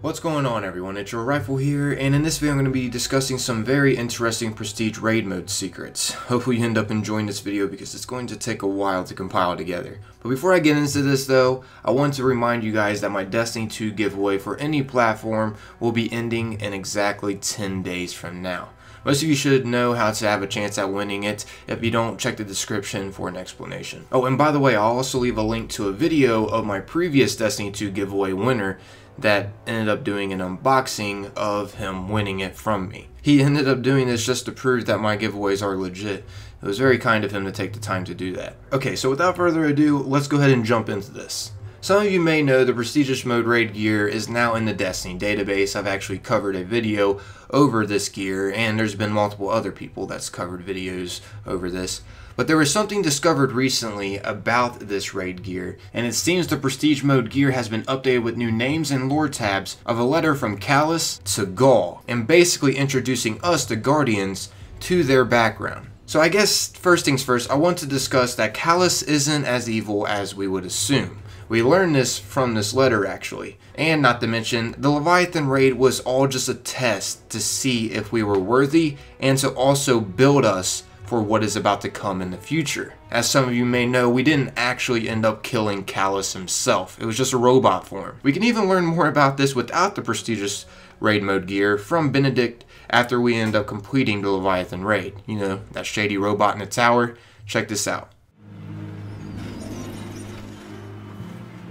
What's going on, everyone? It's your Rifle here, and in this video I'm going to be discussing some very interesting Prestige Raid Mode secrets. Hopefully you end up enjoying this video because it's going to take a while to compile together. But before I get into this though, I want to remind you guys that my Destiny 2 giveaway for any platform will be ending in exactly 10 days from now. Most of you should know how to have a chance at winning it. If you don't, check the description for an explanation. Oh, and by the way, I'll also leave a link to a video of my previous Destiny 2 giveaway winner that ended up doing an unboxing of him winning it from me. He ended up doing this just to prove that my giveaways are legit. It was very kind of him to take the time to do that. Okay, so without further ado, let's go ahead and jump into this. Some of you may know the Prestigious Mode Raid gear is now in the Destiny database. I've actually covered a video over this gear, and there's been multiple other people that's covered videos over this. But there was something discovered recently about this raid gear, and it seems the Prestige Mode gear has been updated with new names and lore tabs of a letter from Callus to Ghaul, and basically introducing us, the Guardians, to their background. So I guess first things first, I want to discuss that Calus isn't as evil as we would assume. We learned this from this letter actually, and not to mention, the Leviathan raid was all just a test to see if we were worthy and to also build us for what is about to come in the future. As some of you may know, we didn't actually end up killing Calus himself. It was just a robot form. We can even learn more about this without the prestigious raid mode gear from Benedict after we end up completing the Leviathan raid. You know, that shady robot in the tower. Check this out.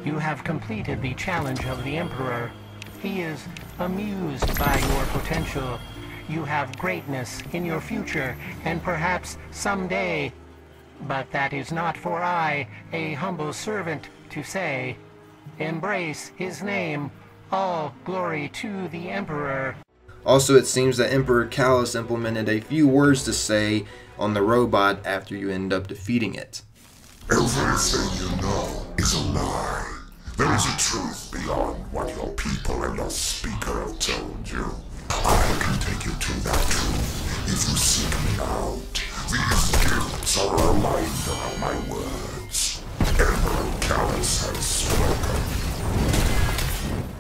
You have completed the challenge of the Emperor. He is amused by your potential. You have greatness in your future, and perhaps someday. But that is not for I, a humble servant, to say. Embrace his name. All glory to the Emperor. Also, it seems that Emperor Calus implemented a few words to say on the robot after you end up defeating it. Everything you know is a lie. There is a truth beyond what your people and your speaker have told you. I can take you to that truth if you seek me out. These gifts are a reminder of my words. Emperor Calus has spoken.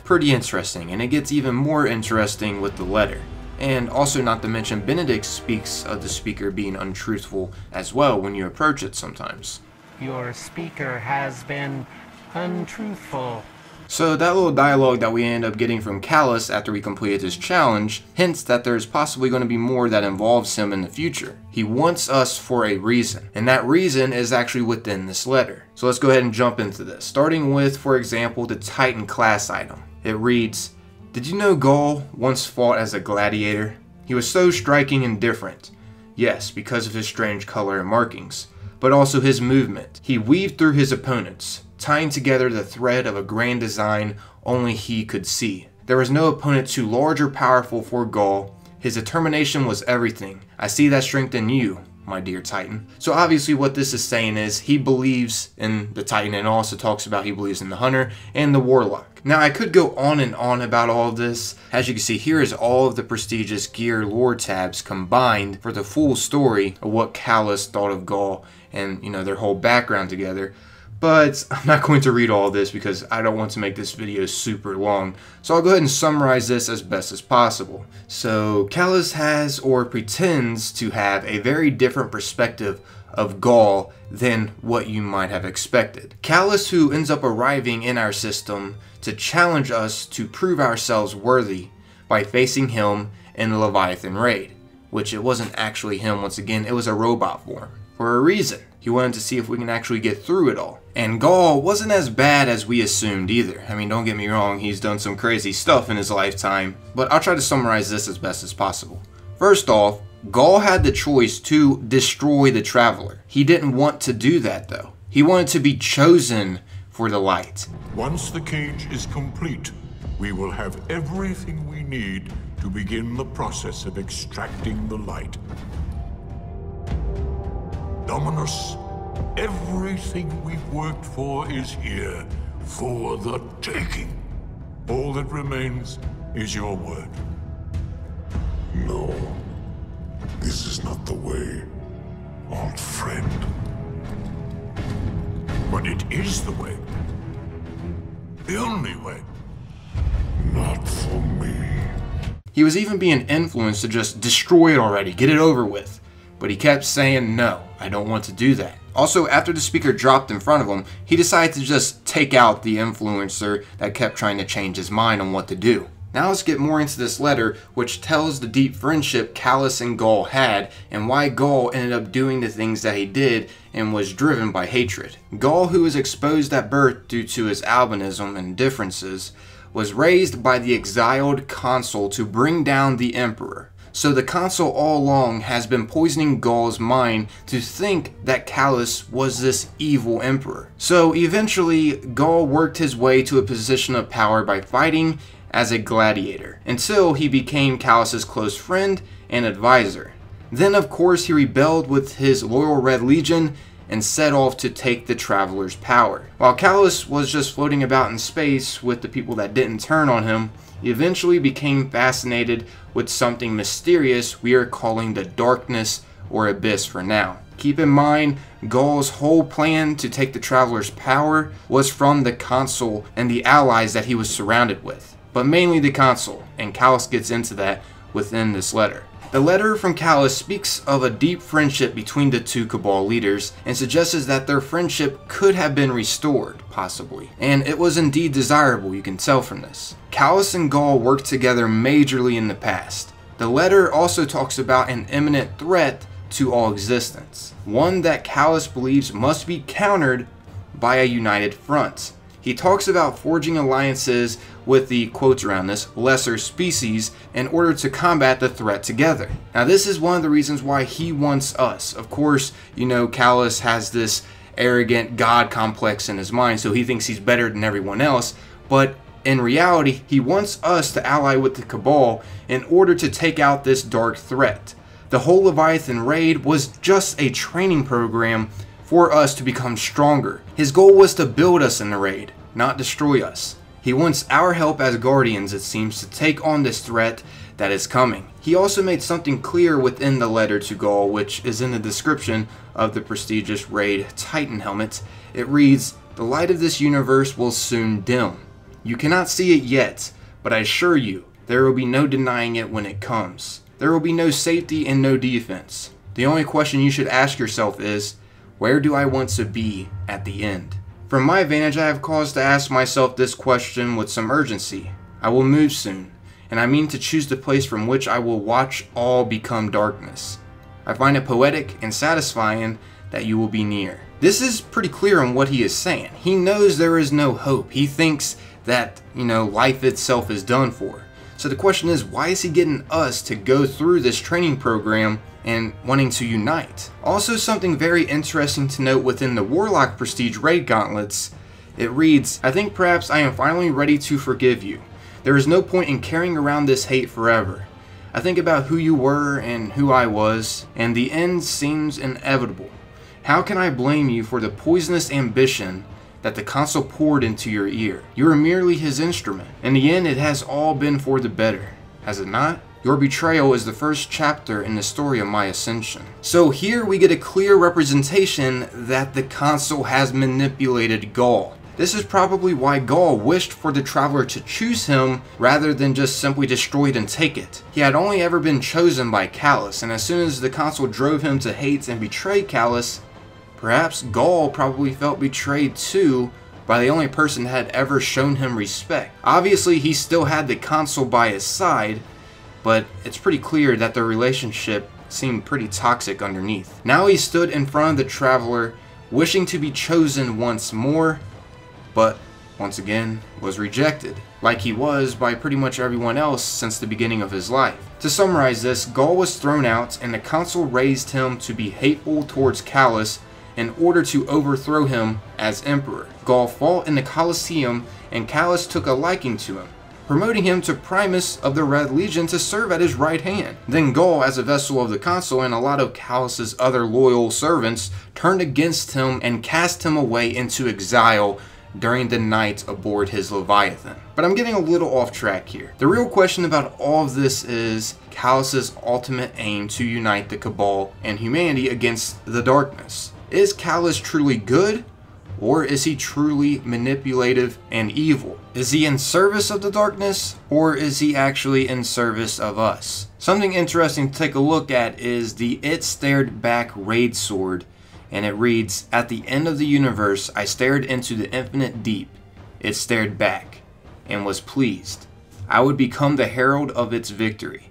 Pretty interesting, and it gets even more interesting with the letter. And also, not to mention, Benedict speaks of the speaker being untruthful as well when you approach it sometimes. Your speaker has been untruthful. So that little dialogue that we end up getting from Calus after we completed this challenge hints that there's possibly going to be more that involves him in the future. He wants us for a reason, and that reason is actually within this letter. So let's go ahead and jump into this, starting with, for example, the Titan class item. It reads, "Did you know Ghaul once fought as a gladiator? He was so striking and different. Yes, because of his strange color and markings, but also his movement. He weaved through his opponents, tying together the thread of a grand design only he could see. There was no opponent too large or powerful for Ghaul. His determination was everything. I see that strength in you, my dear Titan." So obviously what this is saying is he believes in the Titan, and also talks about he believes in the Hunter and the Warlock. Now I could go on and on about all of this. As you can see, here is all of the prestigious gear lore tabs combined for the full story of what Calus thought of Ghaul and, you know, their whole background together. But I'm not going to read all this because I don't want to make this video super long. So I'll go ahead and summarize this as best as possible. So Calus has, or pretends to have, a very different perspective of Ghaul than what you might have expected. Calus, who ends up arriving in our system to challenge us to prove ourselves worthy by facing him in the Leviathan raid. Which it wasn't actually him, once again, it was a robot form. For a reason. He wanted to see if we can actually get through it all. And Ghaul wasn't as bad as we assumed either. I mean, don't get me wrong, he's done some crazy stuff in his lifetime, but I'll try to summarize this as best as possible. First off, Ghaul had the choice to destroy the Traveler. He didn't want to do that though. He wanted to be chosen for the light. Once the cage is complete, we will have everything we need to begin the process of extracting the light. Dominus, everything we've worked for is here, for the taking. All that remains is your word. No, this is not the way, old friend. But it is the way. The only way. Not for me. He was even being influenced to just destroy it already, get it over with. But he kept saying, no, I don't want to do that. Also, after the speaker dropped in front of him, he decided to just take out the influencer that kept trying to change his mind on what to do. Now let's get more into this letter, which tells the deep friendship Callus and Ghaul had, and why Ghaul ended up doing the things that he did and was driven by hatred. Ghaul, who was exposed at birth due to his albinism and differences, was raised by the exiled consul to bring down the emperor. So the consul all along has been poisoning Ghaul's mind to think that Calus was this evil emperor. So eventually, Ghaul worked his way to a position of power by fighting as a gladiator, until he became Callus's close friend and advisor. Then of course he rebelled with his loyal Red Legion and set off to take the Traveler's power. While Calus was just floating about in space with the people that didn't turn on him, he eventually became fascinated with something mysterious we are calling the Darkness or Abyss for now. Keep in mind, Ghaul's whole plan to take the Traveler's power was from the consul and the allies that he was surrounded with. But mainly the consul, and Calus gets into that within this letter. The letter from Calus speaks of a deep friendship between the two Cabal leaders and suggests that their friendship could have been restored, possibly. And it was indeed desirable, you can tell from this. Callus and Ghaul worked together majorly in the past. The letter also talks about an imminent threat to all existence, one that Calus believes must be countered by a united front. He talks about forging alliances with the, quotes around this, lesser species in order to combat the threat together. Now this is one of the reasons why he wants us. Of course, you know, Calus has this arrogant god complex in his mind, so he thinks he's better than everyone else, but in reality, he wants us to ally with the Cabal in order to take out this dark threat. The whole Leviathan raid was just a training program for us to become stronger. His goal was to build us in the raid, not destroy us. He wants our help as guardians, it seems, to take on this threat that is coming. He also made something clear within the letter to Ghaul, which is in the description of the prestigious raid Titan helmet. It reads, "The light of this universe will soon dim. You cannot see it yet, but I assure you, there will be no denying it when it comes. There will be no safety and no defense. The only question you should ask yourself is, where do I want to be at the end?" From my vantage, I have cause to ask myself this question with some urgency. I will move soon, and I mean to choose the place from which I will watch all become darkness. I find it poetic and satisfying that you will be near. This is pretty clear on what he is saying. He knows there is no hope. He thinks that, life itself is done for. So the question is, why is he getting us to go through this training program and wanting to unite? Also, something very interesting to note within the Warlock Prestige Raid Gauntlets, it reads, "I think perhaps I am finally ready to forgive you. There is no point in carrying around this hate forever. I think about who you were and who I was, and the end seems inevitable. How can I blame you for the poisonous ambition that the consul poured into your ear? You are merely his instrument. In the end, it has all been for the better, has it not? Your betrayal is the first chapter in the story of my ascension." So here we get a clear representation that the consul has manipulated Ghaul. This is probably why Ghaul wished for the Traveler to choose him rather than just simply destroy it and take it. He had only ever been chosen by Calus, and as soon as the consul drove him to hate and betray Calus, perhaps Ghaul probably felt betrayed too by the only person that had ever shown him respect. Obviously, he still had the consul by his side, but it's pretty clear that their relationship seemed pretty toxic underneath. Now he stood in front of the Traveler, wishing to be chosen once more, but once again was rejected, like he was by pretty much everyone else since the beginning of his life. To summarize this, Ghaul was thrown out, and the consul raised him to be hateful towards Calus in order to overthrow him as emperor. Ghaul fought in the Colosseum, and Calus took a liking to him, promoting him to Primus of the Red Legion to serve at his right hand. Then Ghaul, as a vessel of the consul and a lot of Calus's other loyal servants, turned against him and cast him away into exile during the night aboard his Leviathan. But I'm getting a little off track here. The real question about all of this is Calus's ultimate aim to unite the Cabal and humanity against the darkness. Is Calus truly good, Or is he truly manipulative and evil? Is he in service of the darkness, or is he actually in service of us? Something interesting to take a look at is the It Stared Back raid sword, and it reads, "At the end of the universe, I stared into the infinite deep. It stared back, and was pleased. I would become the herald of its victory,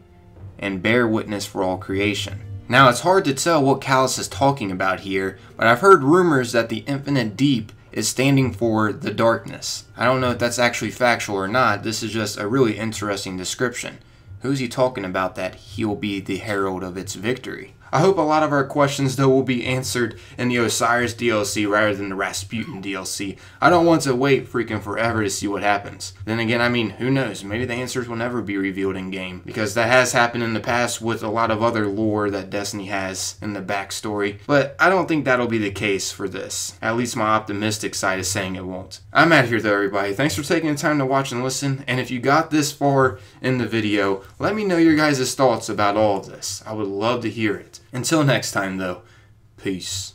and bear witness for all creation." Now, it's hard to tell what Callus is talking about here, but I've heard rumors that the infinite deep is standing for the darkness. I don't know if that's actually factual or not. This is just a really interesting description. Who's he talking about that he'll be the herald of its victory? I hope a lot of our questions, though, will be answered in the Osiris DLC rather than the Rasputin DLC. I don't want to wait freaking forever to see what happens. Then again, I mean, who knows? Maybe the answers will never be revealed in-game, because that has happened in the past with a lot of other lore that Destiny has in the backstory. But I don't think that'll be the case for this. At least my optimistic side is saying it won't. I'm out here, though, everybody. Thanks for taking the time to watch and listen, and if you got this far in the video, let me know your guys' thoughts about all of this. I would love to hear it. Until next time, though, peace.